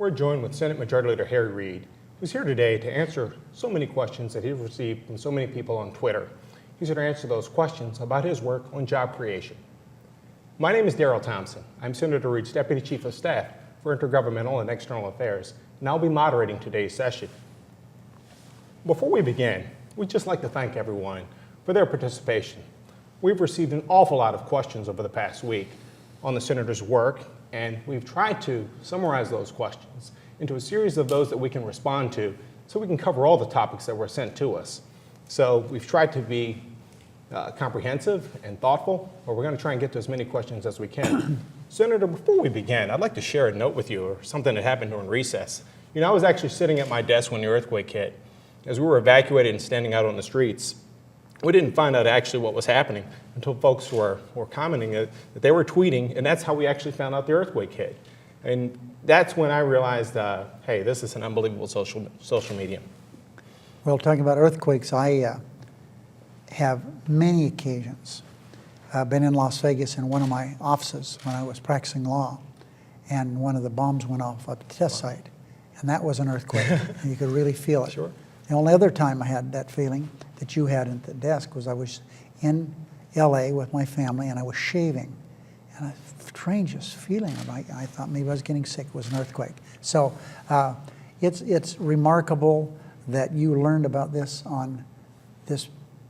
We're joined with Senate Majority Leader Harry Reid, who's here today to answer so many questions that he's received from so many people on Twitter. He's here to answer those questions about his work on job creation. My name is Darrell Thompson. I'm Senator Reid's Deputy Chief of Staff for Intergovernmental and External Affairs, and I'll be moderating today's session. Before we begin, we'd just like to thank everyone for their participation. We've received an awful lot of questions over the past week on the Senator's work, and we've tried to summarize those questions into a series of those that we can respond to so we can cover all the topics that were sent to us. So we've tried to be comprehensive and thoughtful, but we're going to try and get to as many questions as we can. Senator, before we begin, I'd like to share a note with you or something that happened during recess. You know, I was actually sitting at my desk when the earthquake hit. As we were evacuated and standing out on the streets, we didn't find out actually what was happening until folks were commenting that they were tweeting, and that's how we actually found out the earthquake hit. And that's when I realized, hey, this is an unbelievable social medium. Well, talking about earthquakes, I have many occasions been in Las Vegas in one of my offices when I was practicing law, and one of the bombs went off at the test site, and that was an earthquake. And you could really feel it. Sure. The only other time I had that feeling that you had at the desk was I was in LA with my family and I was shaving, and the strangest feeling, I thought maybe I was getting sick, was an earthquake. So it's remarkable that you learned about this on this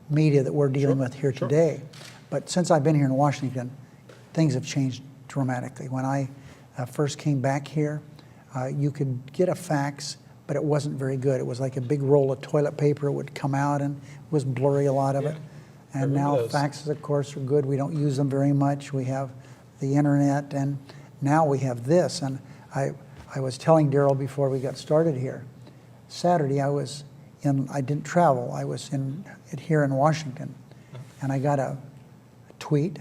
media that we're dealing with here today. But since I've been here in Washington, things have changed dramatically. When I first came back here, you could get a fax, but it wasn't very good. It was like a big roll of toilet paper. It would come out and it was blurry, a lot of it. And now faxes, of course, are good. We don't use them very much. We have the internet, and now we have this. And I was telling Darrell before we got started here, Saturday I didn't travel. I was here in Washington, and I got a tweet,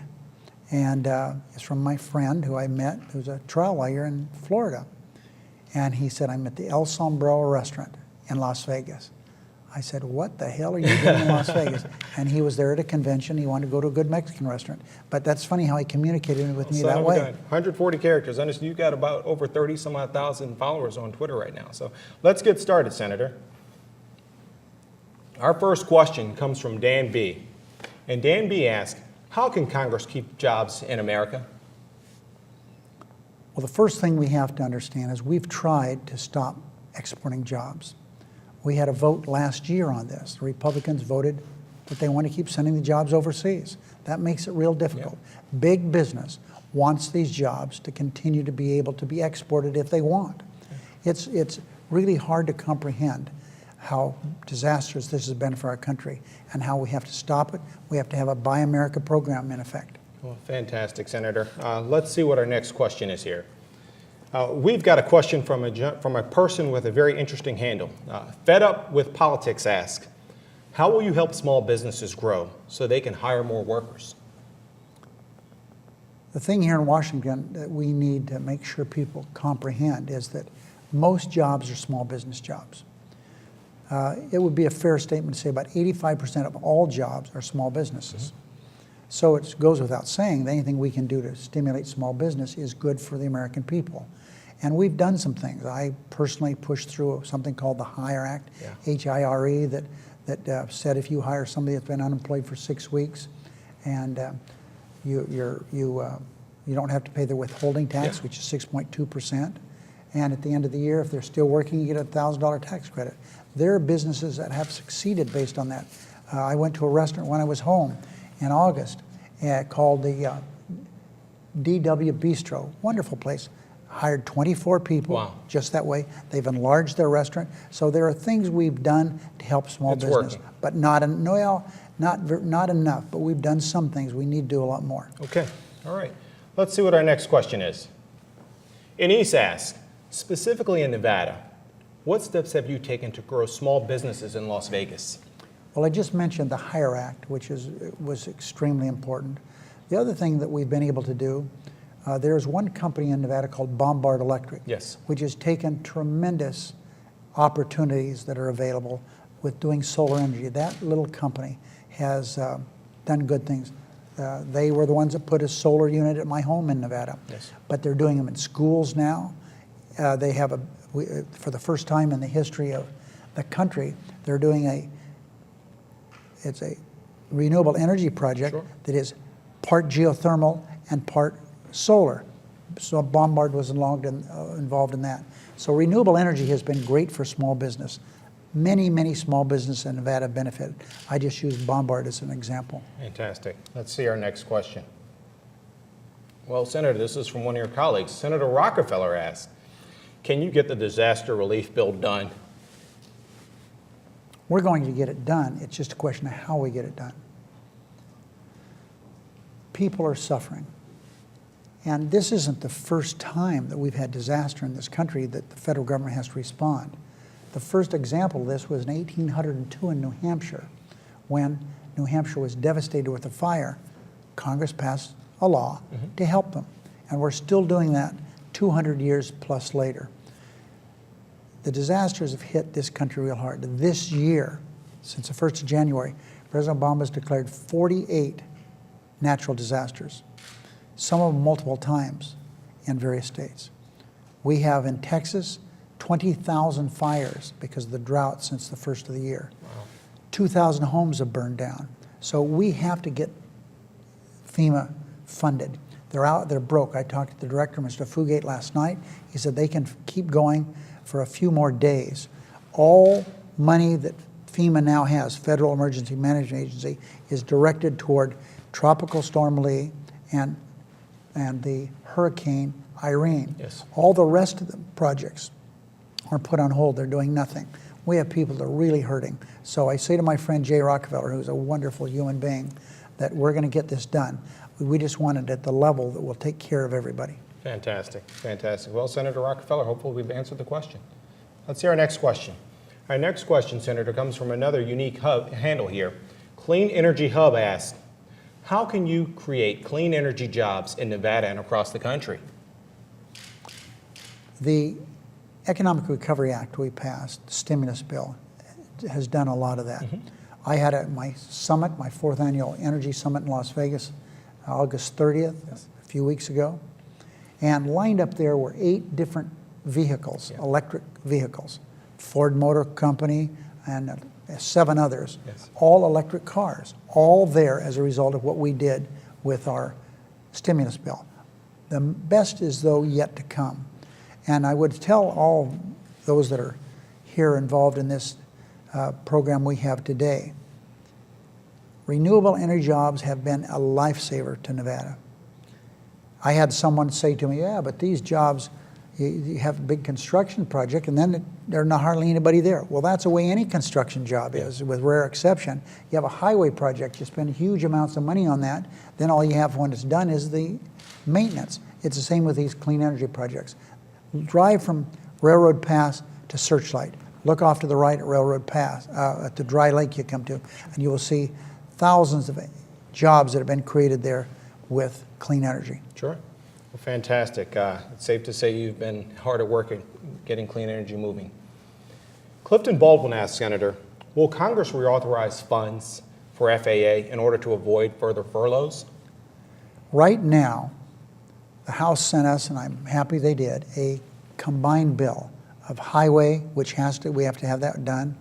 and it's from my friend who I met, who's a trial lawyer in Florida. And he said, I'm at the El Sombrero restaurant in Las Vegas. I said, what the hell are you doing in Las Vegas? And he was there at a convention. He wanted to go to a good Mexican restaurant. But that's funny how he communicated with me that way. 140 characters. Understand you've got about over 30-some-odd thousand followers on Twitter right now. So let's get started, Senator. Our first question comes from Dan B. And Dan B asks, how can Congress keep jobs in America? Well, the first thing we have to understand is we've tried to stop exporting jobs. We had a vote last year on this. The Republicans voted that they want to keep sending the jobs overseas. That makes it real difficult. Yeah. Big business wants these jobs to continue to be able to be exported if they want. Yeah. It's really hard to comprehend how disastrous this has been for our country and how we have to stop it. We have to have a Buy America program in effect. Well, fantastic, Senator. Let's see what our next question is here. We've got a question from a person with a very interesting handle. Fed Up with Politics asks, how will you help small businesses grow so they can hire more workers? The thing here in Washington that we need to make sure people comprehend is that most jobs are small business jobs. It would be a fair statement to say about 85% of all jobs are small businesses. Mm-hmm. So it goes without saying that anything we can do to stimulate small business is good for the American people. And we've done some things. I personally pushed through something called the HIRE Act, H-I-R-E, that said if you hire somebody that's been unemployed for 6 weeks and you don't have to pay the withholding tax, which is 6.2%. And at the end of the year, if they're still working, you get a $1,000 tax credit. There are businesses that have succeeded based on that. I went to a restaurant when I was home in August called the DW Bistro. Wonderful place. Hired 24 people just that way. They've enlarged their restaurant. So there are things we've done to help small business, but not enough. But we've done some things. We need to do a lot more. Okay. All right. Let's see what our next question is. Anise asks, specifically in Nevada, what steps have you taken to grow small businesses in Las Vegas? Well, I just mentioned the HIRE Act, which was extremely important. The other thing that we've been able to do, there's one company in Nevada called Bombard Electric, which has taken tremendous opportunities that are available with doing solar energy. That little company has done good things. They were the ones that put a solar unit at my home in Nevada, but they're doing them in schools now. they have for the first time in the history of the country, they're doing it's a renewable energy project that is part geothermal and part solar. So Bombard was involved in that. So renewable energy has been great for small business. Many, many small businesses in Nevada benefited. I just used Bombard as an example. Fantastic. Let's see our next question. Well, Senator, this is from one of your colleagues. Senator Rockefeller asked, can you get the disaster relief bill done? We're going to get it done. It's just a question of how we get it done. People are suffering. And this isn't the first time that we've had disaster in this country that the federal government has to respond. The first example of this was in 1802 in New Hampshire, when New Hampshire was devastated with a fire. Congress passed a law to help them. And we're still doing that 200 years plus later. The disasters have hit this country real hard. This year, since the 1st of January, President Obama has declared 48 natural disasters, some of them multiple times in various states. We have in Texas 20,000 fires because of the drought since the first of the year. Wow. 2,000 homes have burned down. So we have to get FEMA funded. They're broke. I talked to the director, Mr. Fugate, last night. He said they can keep going for a few more days. All money that FEMA now has, Federal Emergency Management Agency, is directed toward Tropical Storm Lee and the Hurricane Irene. Yes. All the rest of the projects are put on hold. They're doing nothing. We have people that are really hurting. So I say to my friend Jay Rockefeller, who's a wonderful human being, that we're going to get this done. We just want it at the level that will take care of everybody. Fantastic, fantastic. Well, Senator Rockefeller, hopefully we've answered the question. Let's see our next question. Our next question, Senator, comes from another unique handle here. Clean Energy Hub asks, how can you create clean energy jobs in Nevada and across the country? The Economic Recovery Act we passed, the stimulus bill, has done a lot of that. I had at my summit, my 4th annual energy summit in Las Vegas, August 30th, a few weeks ago. And lined up there were 8 different vehicles, electric vehicles. Ford Motor Company and 7 others, all electric cars, all there as a result of what we did with our stimulus bill. The best is, though, yet to come. And I would tell all those that are here involved in this program we have today, renewable energy jobs have been a lifesaver to Nevada. I had someone say to me, yeah, but these jobs, you have a big construction project and then there's not hardly anybody there. Well, that's the way any construction job is, with rare exception. You have a highway project, you spend huge amounts of money on that, then all you have when it's done is the maintenance. It's the same with these clean energy projects. Drive from Railroad Pass to Searchlight. Look off to the right at Railroad Pass, at the dry lake you come to, and you will see thousands of jobs that have been created there with clean energy. Sure. Well, fantastic. It's safe to say you've been hard at work at getting clean energy moving. Clifton Baldwin asked, Senator, will Congress reauthorize funds for FAA in order to avoid further furloughs? Right now, the House sent us, and I'm happy they did, a combined bill of highway, which we have to have that done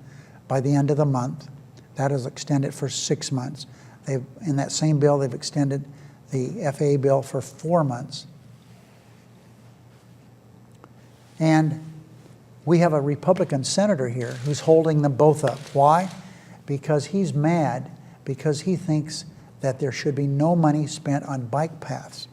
by the end of the month. That is extended for 6 months. In that same bill, they've extended the FAA bill for 4 months. And we have a Republican senator here who's holding them both up. Why? Because he's mad because he thinks that there should be no money spent on bike paths.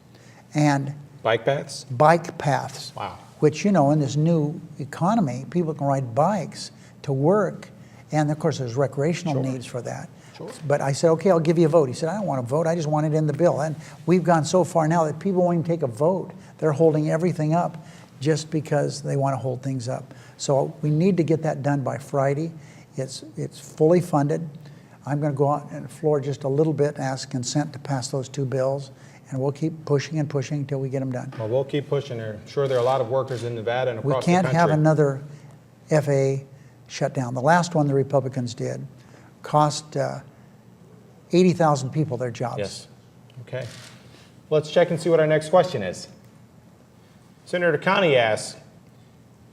And bike paths? Bike paths. Wow. Which, you know, in this new economy, people can ride bikes to work. And of course, there's recreational needs for that. Sure. But I said, okay, I'll give you a vote. He said, I don't want to vote. I just want it in the bill. And we've gone so far now that people won't even take a vote. They're holding everything up just because they want to hold things up. So we need to get that done by Friday. It's fully funded. I'm going to go out on the floor just a little bit, ask consent to pass those 2 bills, and we'll keep pushing and pushing until we get them done. Well, we'll keep pushing. I'm sure there are a lot of workers in Nevada and across the country. We can't have another FAA shutdown. The last one the Republicans did cost 80,000 people their jobs. Yes. Okay. Let's check and see what our next question is. Senator Connie asks,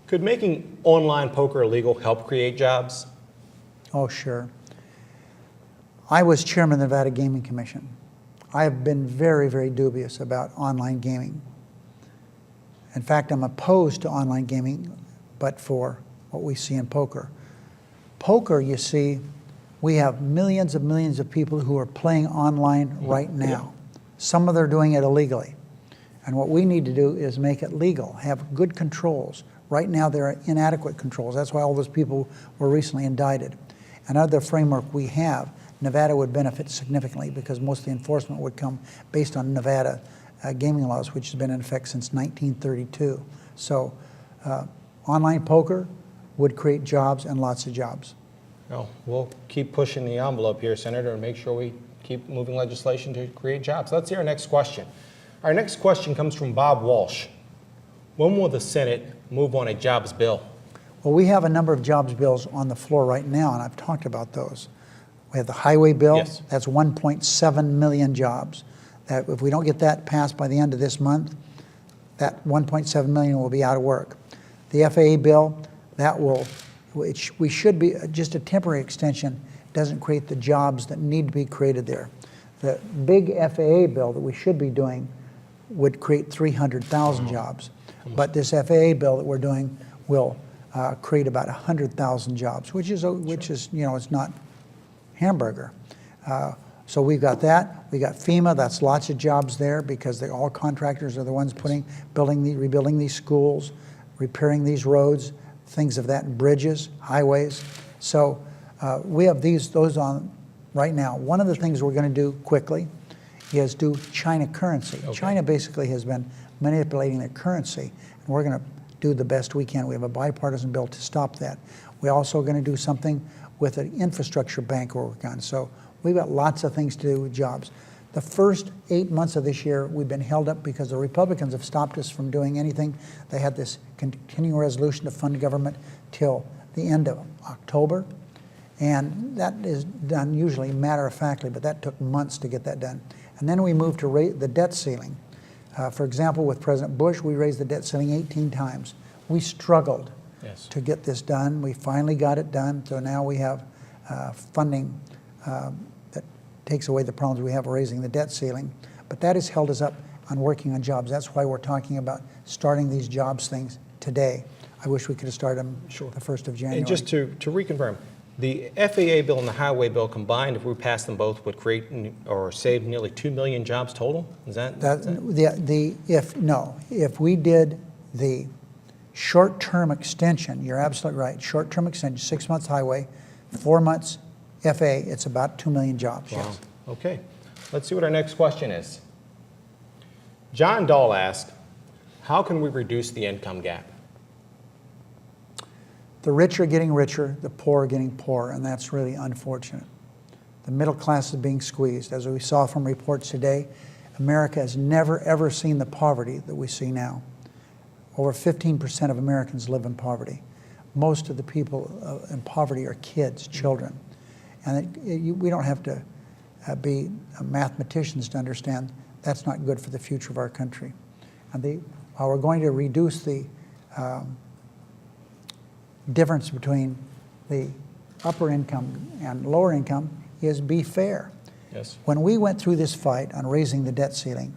Could making online poker illegal help create jobs? Oh, sure. I was chairman of the Nevada Gaming Commission. I have been very, very dubious about online gaming. In fact, I'm opposed to online gaming, but for what we see in poker. Poker, you see, we have millions of people who are playing online right now. Some of them are doing it illegally. And what we need to do is make it legal, have good controls. Right now, there are inadequate controls. That's why all those people were recently indicted. And under the framework we have, Nevada would benefit significantly because most of the enforcement would come based on Nevada gaming laws, which has been in effect since 1932. So online poker would create jobs and lots of jobs. Well, we'll keep pushing the envelope here, Senator, and make sure we keep moving legislation to create jobs. Let's see our next question. Our next question comes from Bob Walsh. When will the Senate move on a jobs bill? Well, we have a number of jobs bills on the floor right now, and I've talked about those. We have the highway bill. Yes. That's 1.7 million jobs. That if we don't get that passed by the end of this month, that 1.7 million will be out of work. The FAA bill, that will, which we should be, just a temporary extension, doesn't create the jobs that need to be created there. The big FAA bill that we should be doing would create 300,000 jobs. But this FAA bill that we're doing will create about 100,000 jobs, which is, you know, it's not hamburger. So we've got that. We got FEMA. That's lots of jobs there because all contractors are the ones rebuilding these schools, repairing these roads, things of that, bridges, highways. So we have those on right now. One of the things we're going to do quickly is do China currency. Okay. China basically has been manipulating their currency, and we're going to do the best we can. We have a bipartisan bill to stop that. We're also going to do something with an infrastructure bank we're working on. So we've got lots of things to do with jobs. The first 8 months of this year, we've been held up because the Republicans have stopped us from doing anything. They had this continuing resolution to fund government till the end of October. And that is done usually matter-of-factly, but that took months to get that done. And then we moved to raise the debt ceiling. For example, with President Bush, we raised the debt ceiling 18 times. We struggled to get this done. We finally got it done, so now we have funding that takes away the problems we have raising the debt ceiling. But that has held us up on working on jobs. That's why we're talking about starting these jobs things today. I wish we could have started them the 1st of January. And just to reconfirm, the FAA bill and the highway bill combined, if we pass them both, would create or save nearly 2 million jobs total? Is that? If we did the short-term extension, you're absolutely right, short-term extension, 6 months highway, 4 months FAA, it's about 2 million jobs. Wow. Yes. Okay, let's see what our next question is. John Dahl asked, how can we reduce the income gap? The rich are getting richer, the poor are getting poorer, and that's really unfortunate. The middle class is being squeezed. As we saw from reports today, America has never, ever seen the poverty that we see now. Over 15% of Americans live in poverty. Most of the people in poverty are kids, children. And we don't have to be mathematicians to understand that's not good for the future of our country. And while we're going to reduce the difference between the upper income and lower income is be fair. Yes. When we went through this fight on raising the debt ceiling,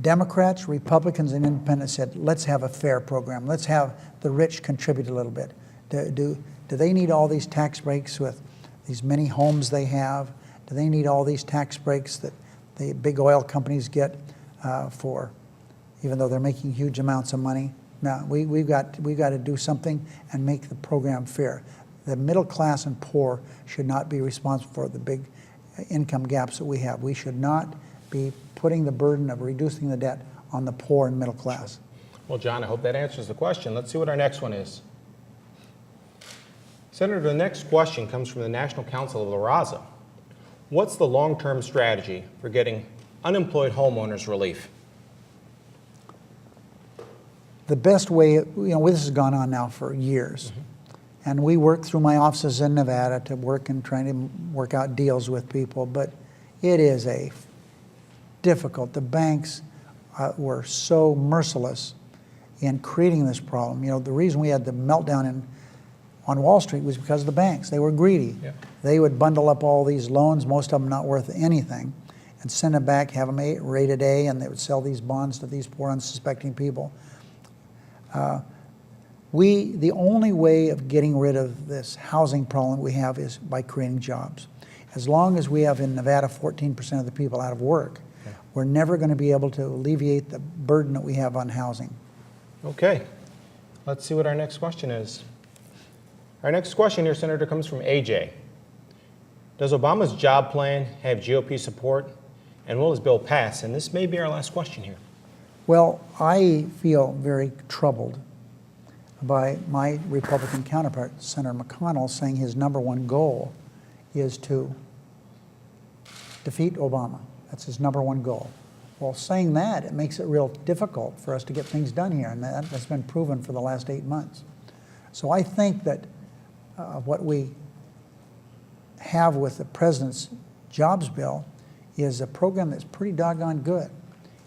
Democrats, Republicans, and independents said, let's have a fair program. Let's have the rich contribute a little bit. Do they need all these tax breaks with these many homes they have? Do they need all these tax breaks that the big oil companies get even though they're making huge amounts of money? No, we've got to do something and make the program fair. The middle class and poor should not be responsible for the big income gaps that we have. We should not be putting the burden of reducing the debt on the poor and middle class. Well, John, I hope that answers the question. Let's see what our next one is. Senator, the next question comes from the National Council of La Raza. What's the long-term strategy for getting unemployed homeowners relief? The best way, this has gone on now for years. And we work through my offices in Nevada to work and trying to work out deals with people, but it is difficult. The banks were so merciless in creating this problem. You know, the reason we had the meltdown on Wall Street was because of the banks. They were greedy. Yeah. They would bundle up all these loans, most of them not worth anything, and send them back, have them rated A, and they would sell these bonds to these poor, unsuspecting people. The only way of getting rid of this housing problem we have is by creating jobs. As long as we have in Nevada 14% of the people out of work, we're never going to be able to alleviate the burden that we have on housing. Okay, let's see what our next question is. Our next question here, Senator, comes from AJ. Does Obama's job plan have GOP support, and will his bill pass? And this may be our last question here. Well, I feel very troubled by my Republican counterpart, Senator McConnell, saying his #1 goal is to defeat Obama. That's his #1 goal. Well, saying that, it makes it real difficult for us to get things done here, and that's been proven for the last 8 months. So I think that what we have with the president's jobs bill is a program that's pretty doggone good.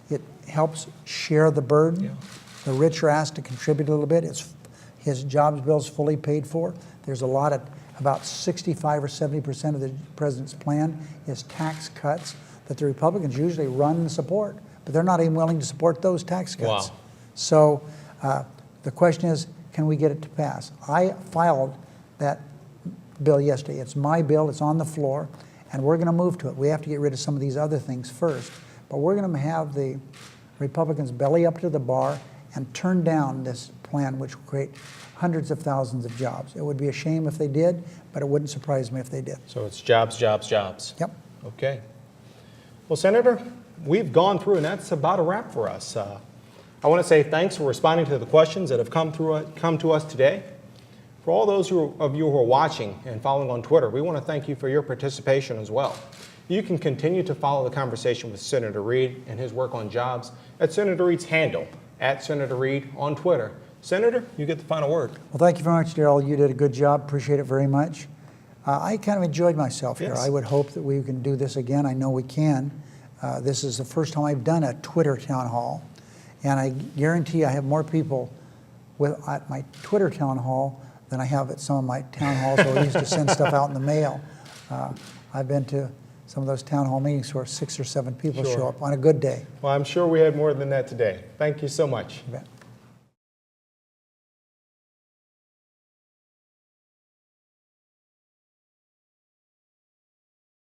It helps share the burden. Yeah. The rich are asked to contribute a little bit. His jobs bill is fully paid for. There's a lot of, about 65 or 70% of the president's plan is tax cuts that the Republicans usually run and support, but they're not even willing to support those tax cuts. Wow. So the question is, can we get it to pass? I filed that bill yesterday. It's my bill, it's on the floor, and we're going to move to it. We have to get rid of some of these other things first, but we're going to have the Republicans belly up to the bar and turn down this plan which will create hundreds of thousands of jobs. It would be a shame if they did, but it wouldn't surprise me if they did. So it's jobs, jobs, jobs. Yep. Okay. Well, Senator, we've gone through, and that's about a wrap for us. I want to say thanks for responding to the questions that have come to us today. For all those of you who are watching and following on Twitter, we want to thank you for your participation as well. You can continue to follow the conversation with Senator Reid and his work on jobs at Senator Reid's handle, @SenatorReid on Twitter. Senator, you get the final word. Well, thank you very much, Darrell. You did a good job. Appreciate it very much. I kind of enjoyed myself here. Yes. I would hope that we can do this again. I know we can. This is the first time I've done a Twitter town hall, and I guarantee I have more people at my Twitter town hall than I have at some of my town halls where we used to send stuff out in the mail. I've been to some of those town hall meetings where 6 or 7 people Sure. show up on a good day. Well, I'm sure we had more than that today. Thank you so much. You bet.